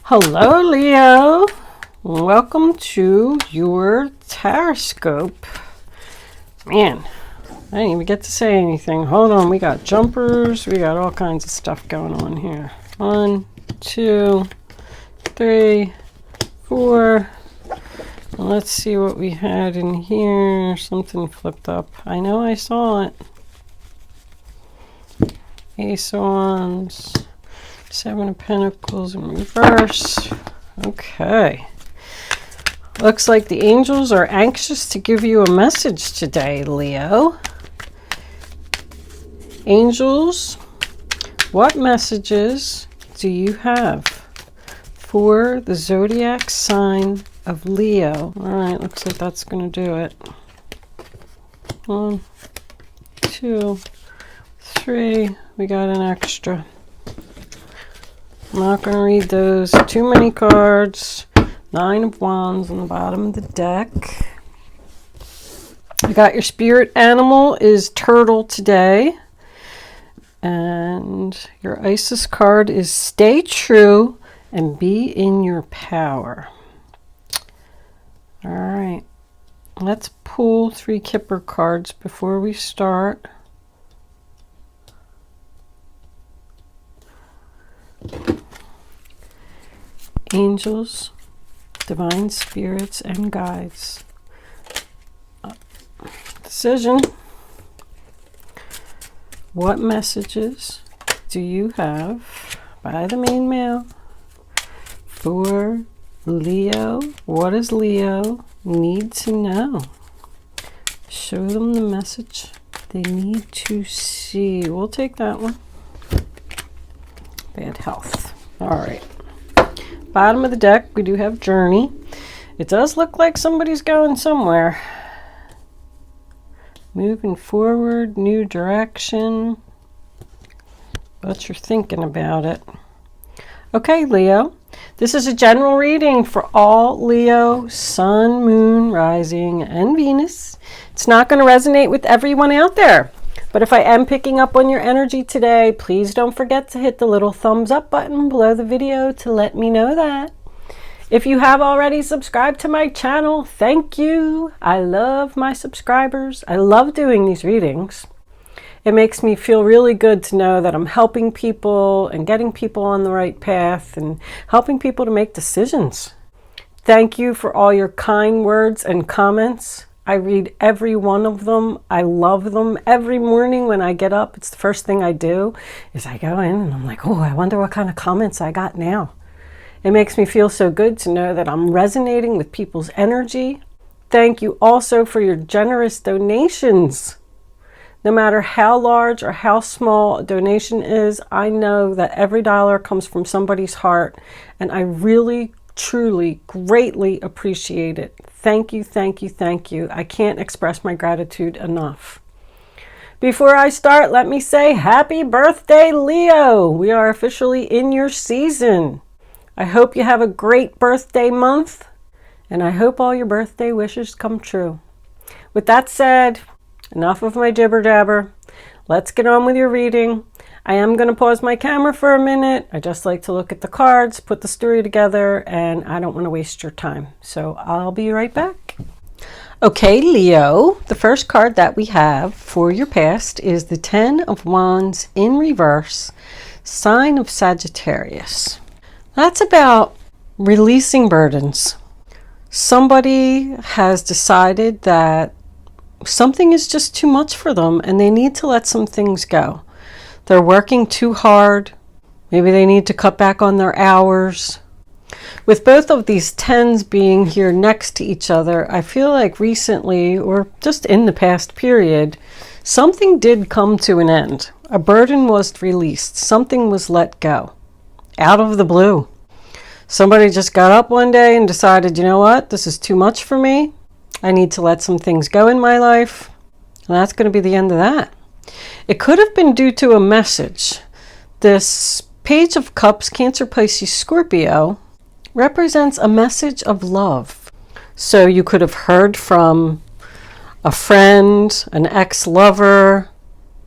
Hello, Leo. Welcome to your horoscope. Man, I didn't even get to say anything. Hold on, we got jumpers. We got all kinds of stuff going on here. 1, 2, 3, 4. Let's see what we had in here. Something flipped up. I know I saw it. Ace of Wands. 7 of Pentacles in reverse. Okay. Looks like the angels are anxious to give you a message today, Leo. Angels, what messages do you have for the zodiac sign of Leo? All right, looks like that's going to do it. 1, 2, 3. We got an extra. I'm not going to read those. Too many cards. 9 of Wands on the bottom of the deck. You got your spirit animal is turtle today. And your Isis card is stay true and be in your power. All right. Let's pull 3 Kipper cards before we start. Angels, divine spirits, and guides. Decision. What messages do you have by the main mail for Leo? What does Leo need to know? Show them the message they need to see. We'll take that one. Bad health. All right. Bottom of the deck, we do have journey. It does look like somebody's going somewhere. Moving forward, new direction. But you're thinking about it. Okay, Leo. This is a general reading for all Leo, Sun, Moon, Rising, and Venus. It's not going to resonate with everyone out there. But if I am picking up on your energy today, please don't forget to hit the little thumbs up button below the video to let me know that. If you have already subscribed to my channel, thank you. I love my subscribers. I love doing these readings. It makes me feel really good to know that I'm helping people and getting people on the right path and helping people to make decisions. Thank you for all your kind words and comments. I read every one of them. I love them. Every morning when I get up, it's the first thing I do is I go in and I'm like, oh, I wonder what kind of comments I got now. It makes me feel so good to know that I'm resonating with people's energy. Thank you also for your generous donations. No matter how large or how small a donation is, I know that every dollar comes from somebody's heart, and I really, truly, greatly appreciate it. Thank you, thank you, thank you. I can't express my gratitude enough. Before I start, let me say happy birthday, Leo. We are officially in your season. I hope you have a great birthday month, and I hope all your birthday wishes come true. With that said, enough of my jibber jabber. Let's get on with your reading. I am going to pause my camera for a minute. I just like to look at the cards, put the story together, and I don't want to waste your time. So I'll be right back. Okay, Leo, the first card that we have for your past is the 10 of Wands in reverse, sign of Sagittarius. That's about releasing burdens. Somebody has decided that something is just too much for them and they need to let some things go. They're working too hard. Maybe they need to cut back on their hours. With both of these 10s being here next to each other, I feel like recently, or just in the past period, something did come to an end. A burden was released. Something was let go. Out of the blue. Somebody just got up one day and decided, you know what, this is too much for me. I need to let some things go in my life. And that's going to be the end of that. It could have been due to a message. This Page of Cups, Cancer, Pisces, Scorpio, represents a message of love. So you could have heard from a friend, an ex-lover,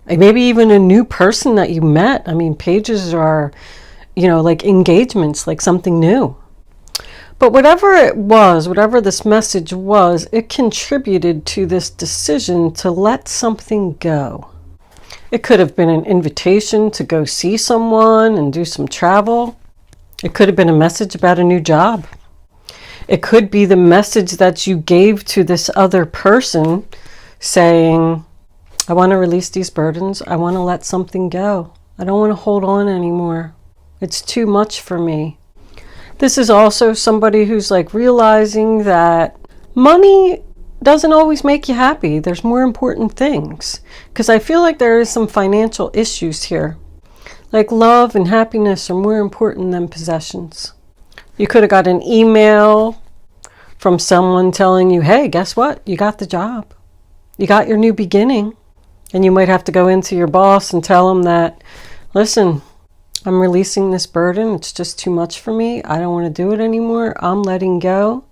maybe even a new person that you met. I mean, pages are, like engagements, like something new. But whatever it was, whatever this message was, it contributed to this decision to let something go. It could have been an invitation to go see someone and do some travel. It could have been a message about a new job. It could be the message that you gave to this other person saying, I want to release these burdens. I want to let something go. I don't want to hold on anymore. It's too much for me. This is also somebody who's like realizing that money doesn't always make you happy. There's more important things. Because I feel like there is some financial issues here. Like love and happiness are more important than possessions. You could have got an email from someone telling you, hey, guess what? You got the job. You got your new beginning. And you might have to go into your boss and tell him that, listen, I'm releasing this burden. It's just too much for me. I don't want to do it anymore. I'm letting go.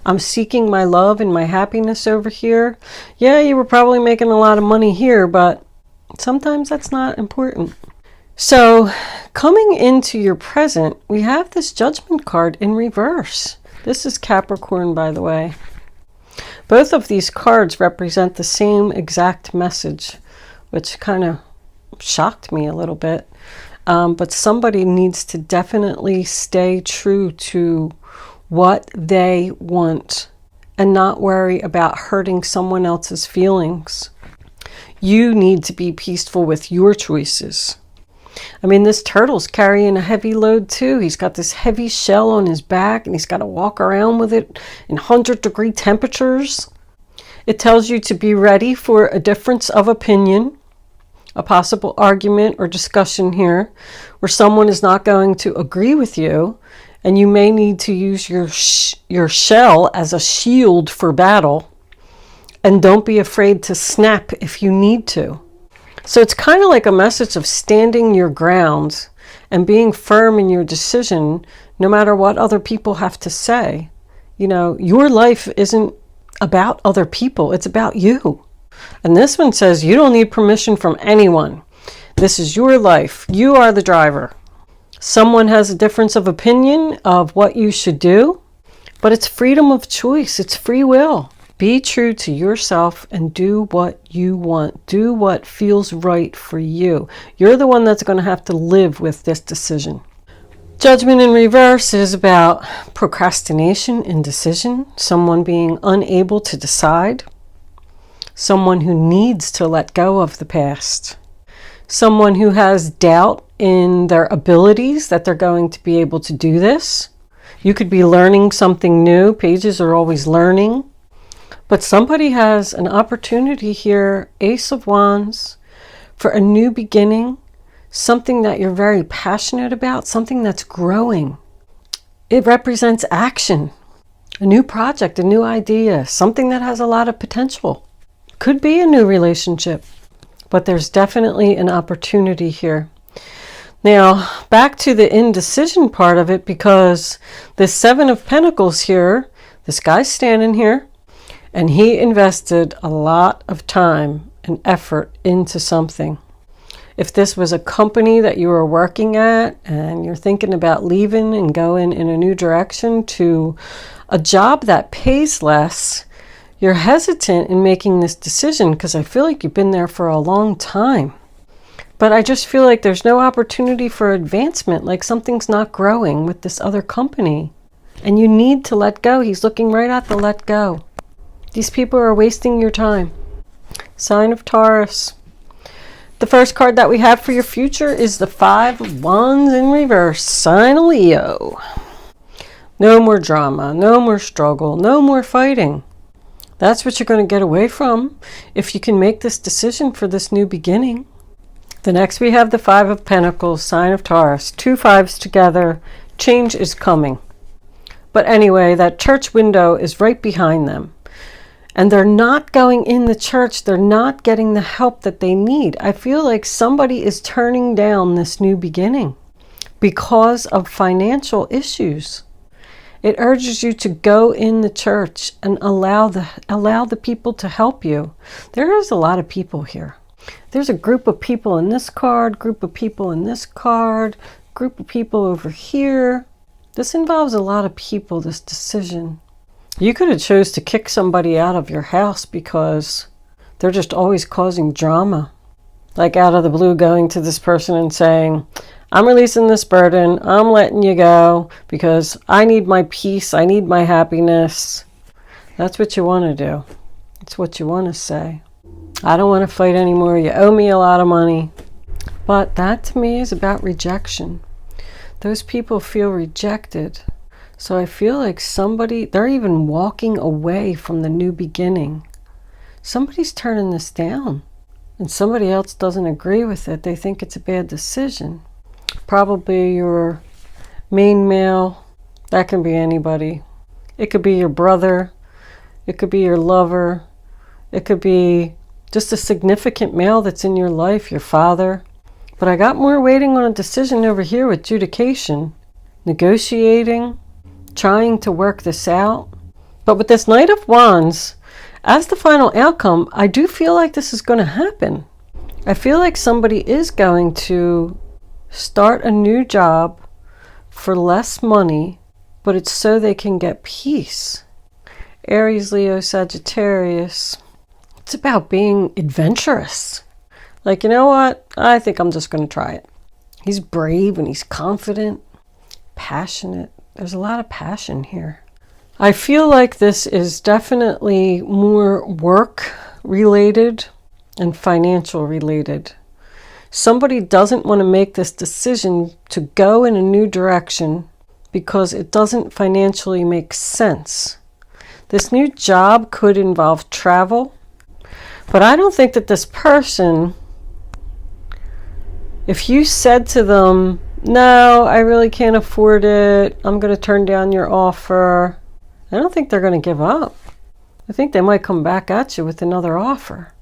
I'm seeking my love and my happiness over here. Yeah, you were probably making a lot of money here, but sometimes that's not important. So coming into your present, we have this Judgment card in reverse. This is Capricorn, by the way. Both of these cards represent the same exact message, which kind of shocked me a little bit. But somebody needs to definitely stay true to what they want and not worry about hurting someone else's feelings. You need to be peaceful with your choices. I mean, this turtle's carrying a heavy load too. He's got this heavy shell on his back and he's got to walk around with it in 100-degree temperatures. It tells you to be ready for a difference of opinion, a possible argument or discussion here where someone is not going to agree with you, and you may need to use your shell as a shield for battle. And don't be afraid to snap if you need to. So it's kind of like a message of standing your ground and being firm in your decision no matter what other people have to say. Your life isn't about other people, it's about you. And this one says you don't need permission from anyone. This is your life. You are the driver. Someone has a difference of opinion of what you should do, but it's freedom of choice. It's free will. Be true to yourself and do what you want. Do what feels right for you. You're the one that's going to have to live with this decision. Judgment in reverse is about procrastination, indecision, someone being unable to decide, someone who needs to let go of the past, someone who has doubt in their abilities that they're going to be able to do this. You could be learning something new. Pages are always learning. But somebody has an opportunity here, Ace of Wands, for a new beginning, something that you're very passionate about, something that's growing. It represents action, a new project, a new idea, something that has a lot of potential. Could be a new relationship, but there's definitely an opportunity here. Now, back to the indecision part of it, because the Seven of Pentacles here, this guy's standing here, and he invested a lot of time and effort into something. If this was a company that you were working at and you're thinking about leaving and going in a new direction to a job that pays less, you're hesitant in making this decision because I feel like you've been there for a long time. But I just feel like there's no opportunity for advancement, like something's not growing with this other company. And you need to let go. He's looking right at the let go. These people are wasting your time. Sign of Taurus. The first card that we have for your future is the Five of Wands in reverse. Sign of Leo. No more drama, no more struggle, no more fighting. That's what you're going to get away from if you can make this decision for this new beginning. The next we have the Five of Pentacles, sign of Taurus. Two fives together. Change is coming. But anyway, that church window is right behind them. And they're not going in the church. They're not getting the help that they need. I feel like somebody is turning down this new beginning because of financial issues. It urges you to go in the church and allow the people to help you. There is a lot of people here. There's a group of people in this card, group of people in this card, group of people over here. This involves a lot of people, this decision. You could have chose to kick somebody out of your house because they're just always causing drama. Like out of the blue going to this person and saying, I'm releasing this burden, I'm letting you go because I need my peace, I need my happiness. That's what you want to do. It's what you want to say. I don't want to fight anymore, you owe me a lot of money. But that to me is about rejection. Those people feel rejected. So I feel like they're even walking away from the new beginning. Somebody's turning this down. And somebody else doesn't agree with it. They think it's a bad decision. Probably your main male. That can be anybody. It could be your brother. It could be your lover. It could be just a significant male that's in your life, your father. But I got more waiting on a decision over here with adjudication, negotiating, trying to work this out. But with this Knight of Wands, as the final outcome, I do feel like this is going to happen. I feel like somebody is going to start a new job for less money, but it's so they can get peace. Aries, Leo, Sagittarius. It's about being adventurous. Like, you know what? I think I'm just going to try it. He's brave and he's confident, passionate. There's a lot of passion here. I feel like this is definitely more work related and financial related. Somebody doesn't want to make this decision to go in a new direction because it doesn't financially make sense. This new job could involve travel, but I don't think that this person, if you said to them, no, I really can't afford it, I'm going to turn down your offer, I don't think they're going to give up. I think they might come back at you with another offer.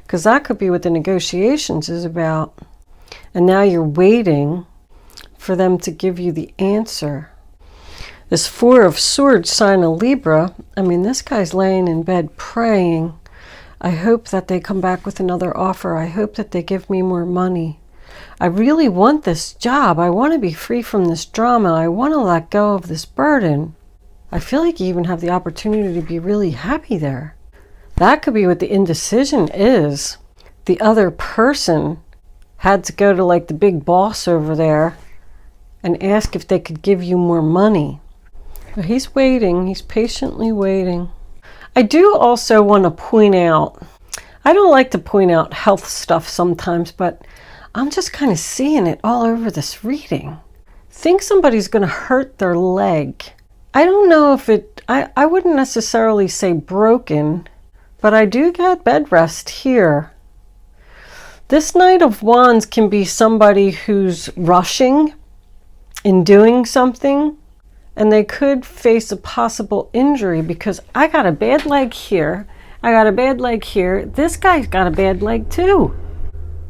Because that could be what the negotiations is about. And now you're waiting for them to give you the answer. This Four of Swords sign of Libra, I mean, this guy's laying in bed praying, I hope that they come back with another offer. I hope that they give me more money. I really want this job. I want to be free from this drama. I want to let go of this burden. I feel like you even have the opportunity to be really happy there. That could be what the indecision is. The other person had to go to like the big boss over there and ask if they could give you more money. But he's waiting. He's patiently waiting. I do also want to point out, I don't like to point out health stuff sometimes, but I'm just kind of seeing it all over this reading. Think somebody's going to hurt their leg. I don't know if I wouldn't necessarily say broken, but I do get bed rest here. This Knight of Wands can be somebody who's rushing in doing something, and they could face a possible injury because I got a bad leg here, I got a bad leg here, this guy's got a bad leg too.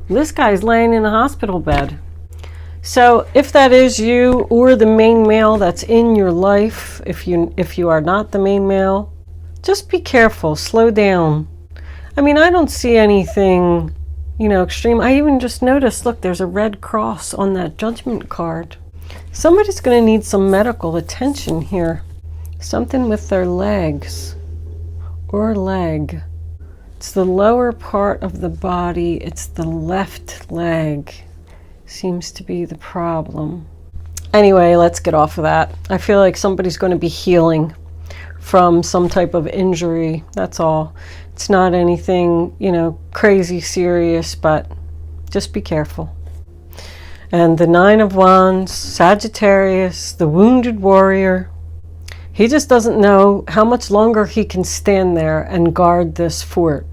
This guy's laying in a hospital bed. So if that is you or the main male that's in your life, if you are not the main male, just be careful, slow down. I mean, I don't see anything, extreme. I even just noticed, look, there's a red cross on that judgment card. Somebody's going to need some medical attention here. Something with their legs or leg. It's the lower part of the body. It's the left leg. Seems to be the problem. Anyway, let's get off of that. I feel like somebody's going to be healing from some type of injury. That's all. It's not anything, crazy serious, but just be careful. And the Nine of Wands, Sagittarius, the wounded warrior. He just doesn't know how much longer he can stand there and guard this fort.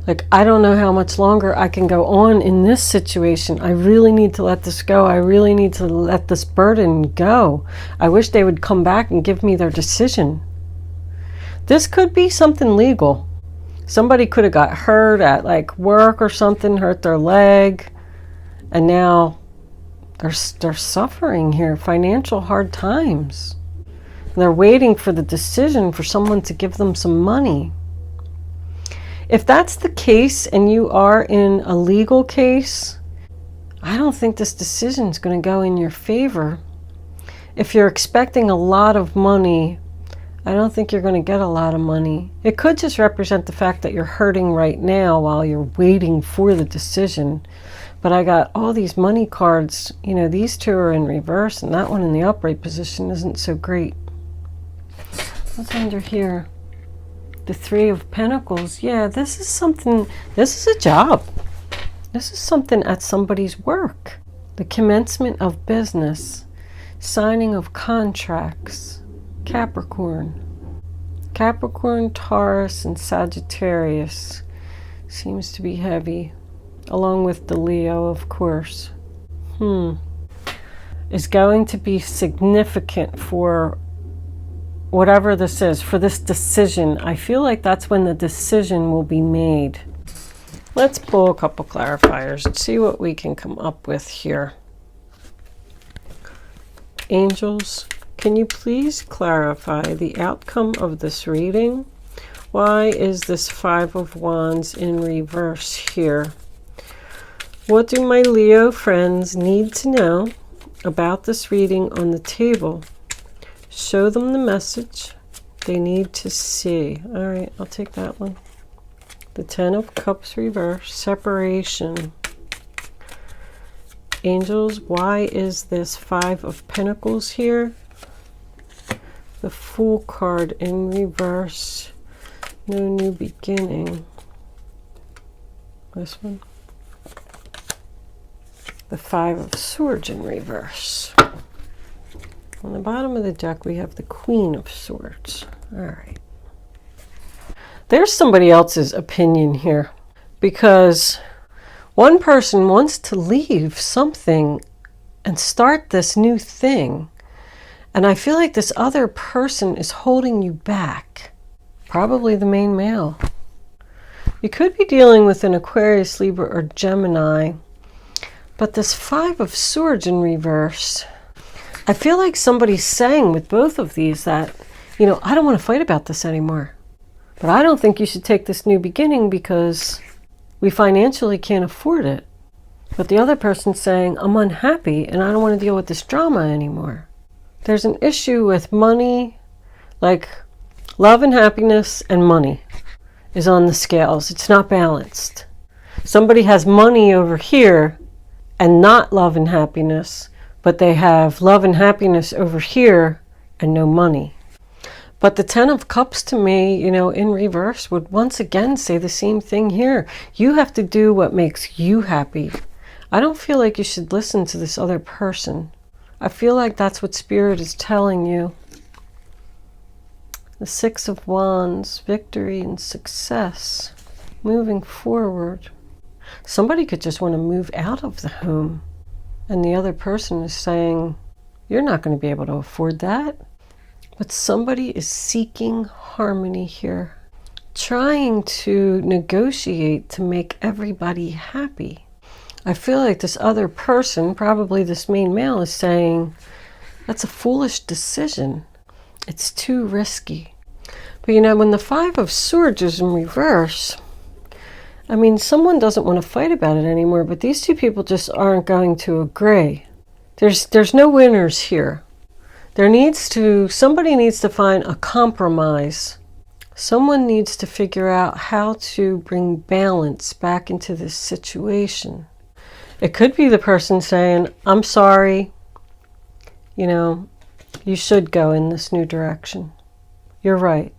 Like, I don't know how much longer I can go on in this situation. I really need to let this go. I really need to let this burden go. I wish they would come back and give me their decision. This could be something legal. Somebody could have got hurt at like work or something, hurt their leg, and now they're suffering here, financial hard times. And they're waiting for the decision for someone to give them some money. If that's the case and you are in a legal case, I don't think this decision is going to go in your favor. If you're expecting a lot of money, I don't think you're going to get a lot of money. It could just represent the fact that you're hurting right now while you're waiting for the decision. But I got all these money cards. You know, these two are in reverse, and that one in the upright position isn't so great. What's under here? The Three of Pentacles. Yeah, this is something, this is a job. This is something at somebody's work. The commencement of business. Signing of contracts. Capricorn. Capricorn, Taurus, and Sagittarius. Seems to be heavy. Along with the Leo, of course. Is going to be significant for whatever this is, for this decision. I feel like that's when the decision will be made. Let's pull a couple clarifiers and see what we can come up with here. Angels, can you please clarify the outcome of this reading? Why is this Five of Wands in reverse here? What do my Leo friends need to know about this reading on the table? Show them the message they need to see. All right, I'll take that one. The Ten of Cups reverse, separation. Angels, why is this Five of Pentacles here? The Fool card in reverse. No new beginning. This one. The Five of Swords in reverse. On the bottom of the deck, we have the Queen of Swords. All right. There's somebody else's opinion here, because one person wants to leave something and start this new thing. And I feel like this other person is holding you back. Probably the main male. You could be dealing with an Aquarius, Libra, or Gemini. But this Five of Swords in reverse, I feel like somebody's saying with both of these that, you know, I don't want to fight about this anymore. But I don't think you should take this new beginning because we financially can't afford it. But the other person's saying, I'm unhappy and I don't want to deal with this drama anymore. There's an issue with money, like love and happiness and money is on the scales. It's not balanced. Somebody has money over here and not love and happiness, but they have love and happiness over here and no money. But the Ten of Cups to me, you know, in reverse would once again say the same thing here. You have to do what makes you happy. I don't feel like you should listen to this other person. I feel like that's what Spirit is telling you. The Six of Wands, victory and success, moving forward. Somebody could just want to move out of the home, and the other person is saying, you're not going to be able to afford that. But somebody is seeking harmony here, trying to negotiate to make everybody happy. I feel like this other person, probably this main male, is saying, that's a foolish decision. It's too risky. But you know, when the Five of Swords is in reverse, I mean, someone doesn't want to fight about it anymore, but these two people just aren't going to agree. There's no winners here. Somebody needs to find a compromise. Someone needs to figure out how to bring balance back into this situation. It could be the person saying, I'm sorry, you know, you should go in this new direction. You're right.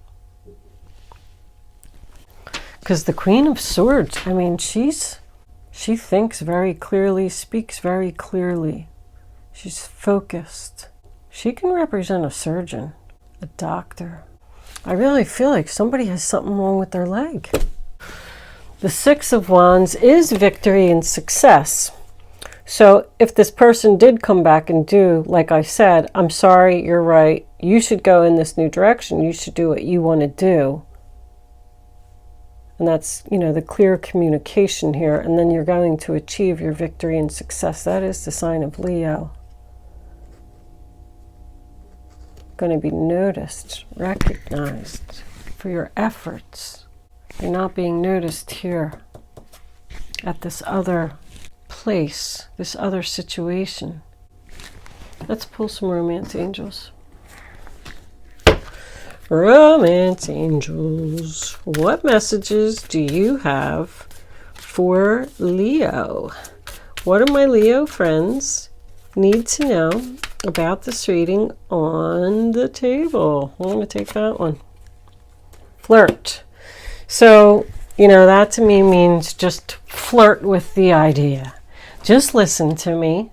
Because the Queen of Swords, I mean, she thinks very clearly, speaks very clearly. She's focused. She can represent a surgeon, a doctor. I really feel like somebody has something wrong with their leg. The Six of Wands is victory and success. So if this person did come back and do, like I said, I'm sorry, you're right, you should go in this new direction, you should do what you want to do. And that's, you know, the clear communication here. And then you're going to achieve your victory and success. That is the sign of Leo. Going to be noticed, recognized for your efforts. You're not being noticed here at this other place, this other situation. Let's pull some romance angels. Romance angels, what messages do you have for Leo? What do my Leo friends need to know about this reading on the table? I'm going to take that one. Flirt. So, that to me means just flirt with the idea. Just listen to me.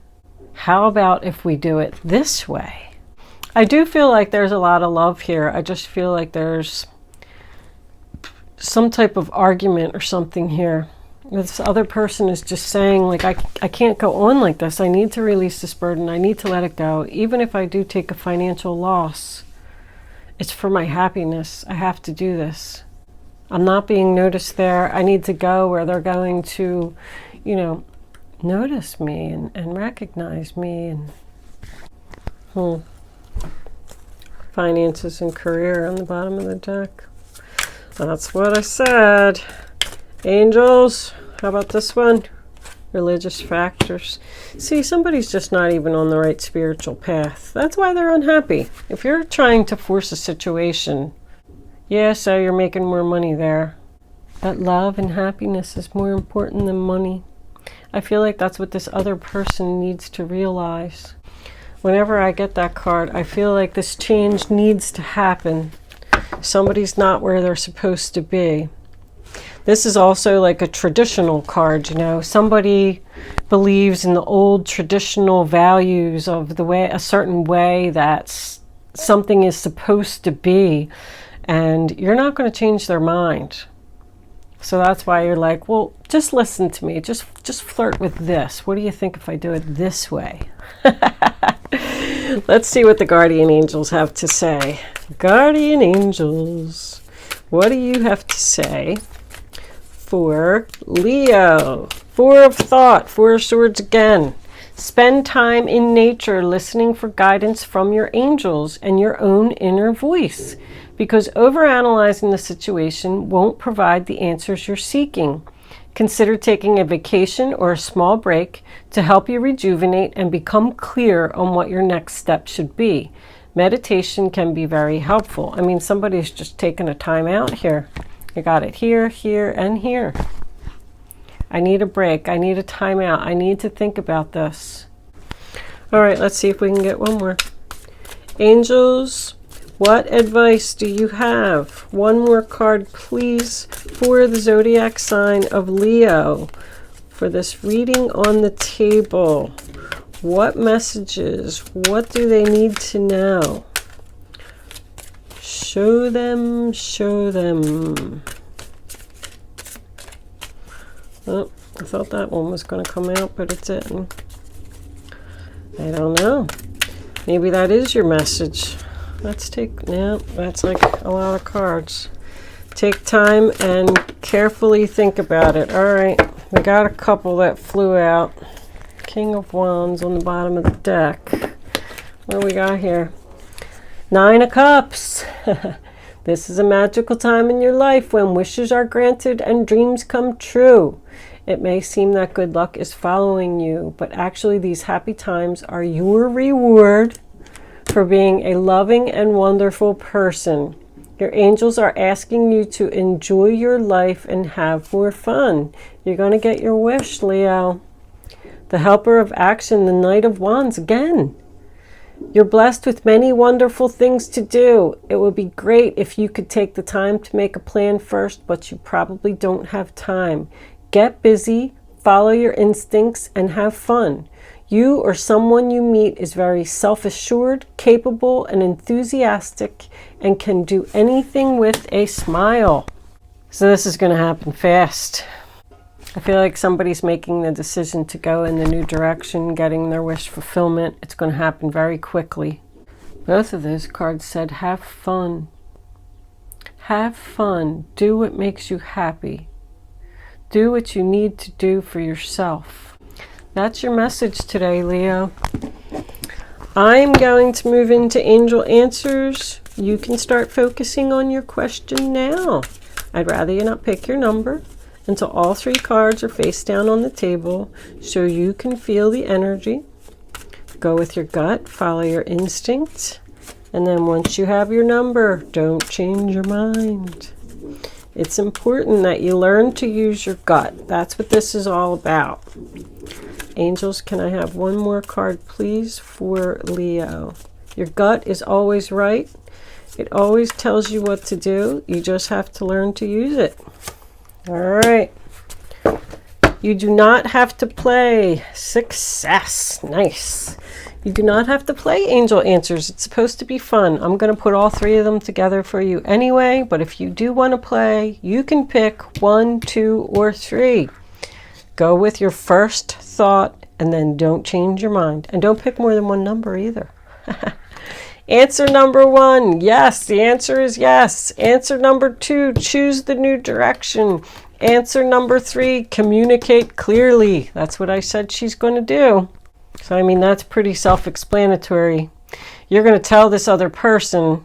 How about if we do it this way? I do feel like there's a lot of love here. I just feel like there's some type of argument or something here. This other person is just saying, like, I can't go on like this. I need to release this burden. I need to let it go. Even if I do take a financial loss, it's for my happiness. I have to do this. I'm not being noticed there. I need to go where they're going to, notice me and recognize me. And finances and career on the bottom of the deck. That's what I said. Angels, how about this one? Religious factors. See, somebody's just not even on the right spiritual path. That's why they're unhappy. If you're trying to force a situation, yeah, so you're making more money there. But love and happiness is more important than money. I feel like that's what this other person needs to realize. Whenever I get that card, I feel like this change needs to happen. Somebody's not where they're supposed to be. This is also like a traditional card, Somebody believes in the old traditional values of the way, a certain way that something is supposed to be, and you're not going to change their mind. So that's why you're like, well, just listen to me. Just flirt with this. What do you think if I do it this way? Let's see what the guardian angels have to say. Guardian angels, what do you have to say for Leo? Four of thought, Four of swords again. Spend time in nature listening for guidance from your angels and your own inner voice, because overanalyzing the situation won't provide the answers you're seeking. Consider taking a vacation or a small break to help you rejuvenate and become clear on what your next step should be. Meditation can be very helpful. I mean, somebody's just taken a time out here. You got it here, here, and here. I need a break. I need a time out. I need to think about this. All right, let's see if we can get one more. Angels, what advice do you have? One more card, please, for the zodiac sign of Leo for this reading on the table. What messages? What do they need to know? Show them, show them. Oh, I thought that one was going to come out, but it didn't. I don't know. Maybe that is your message. Let's take, no, that's like a lot of cards. Take time and carefully think about it. All right, we got a couple that flew out. King of Wands on the bottom of the deck. What do we got here? Nine of Cups. This is a magical time in your life when wishes are granted and dreams come true. It may seem that good luck is following you, but actually these happy times are your reward for being a loving and wonderful person. Your angels are asking you to enjoy your life and have more fun. You're going to get your wish, Leo. The Helper of Action, the Knight of Wands again. You're blessed with many wonderful things to do. It would be great if you could take the time to make a plan first, but you probably don't have time. Get busy, follow your instincts, and have fun. You or someone you meet is very self-assured, capable, and enthusiastic, and can do anything with a smile. So this is going to happen fast. I feel like somebody's making the decision to go in the new direction, getting their wish fulfillment. It's going to happen very quickly. Both of those cards said, have fun. Have fun. Do what makes you happy. Do what you need to do for yourself. That's your message today, Leo. I'm going to move into angel answers. You can start focusing on your question now. I'd rather you not pick your number until all 3 cards are face down on the table so you can feel the energy. Go with your gut, follow your instincts, and then once you have your number, don't change your mind. It's important that you learn to use your gut. That's what this is all about. Angels, can I have one more card, please, for Leo? Your gut is always right. It always tells you what to do. You just have to learn to use it. All right. You do not have to play success. Nice. You do not have to play angel answers. It's supposed to be fun. I'm going to put all 3 of them together for you anyway, but if you do want to play, you can pick 1, 2, or 3. Go with your first thought and then don't change your mind. And don't pick more than one number either. Answer number 1, yes. The answer is yes. Answer number 2, choose the new direction. Answer number 3, communicate clearly. That's what I said she's going to do. So, I mean, that's pretty self-explanatory. You're going to tell this other person,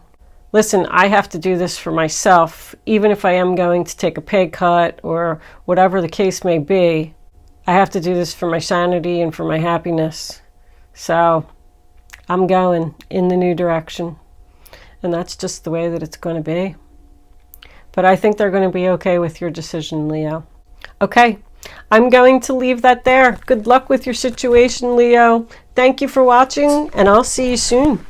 listen, I have to do this for myself, even if I am going to take a pay cut or whatever the case may be. I have to do this for my sanity and for my happiness. So, I'm going in the new direction. And that's just the way that it's going to be. But I think they're going to be okay with your decision, Leo. Okay, I'm going to leave that there. Good luck with your situation, Leo. Thank you for watching, and I'll see you soon.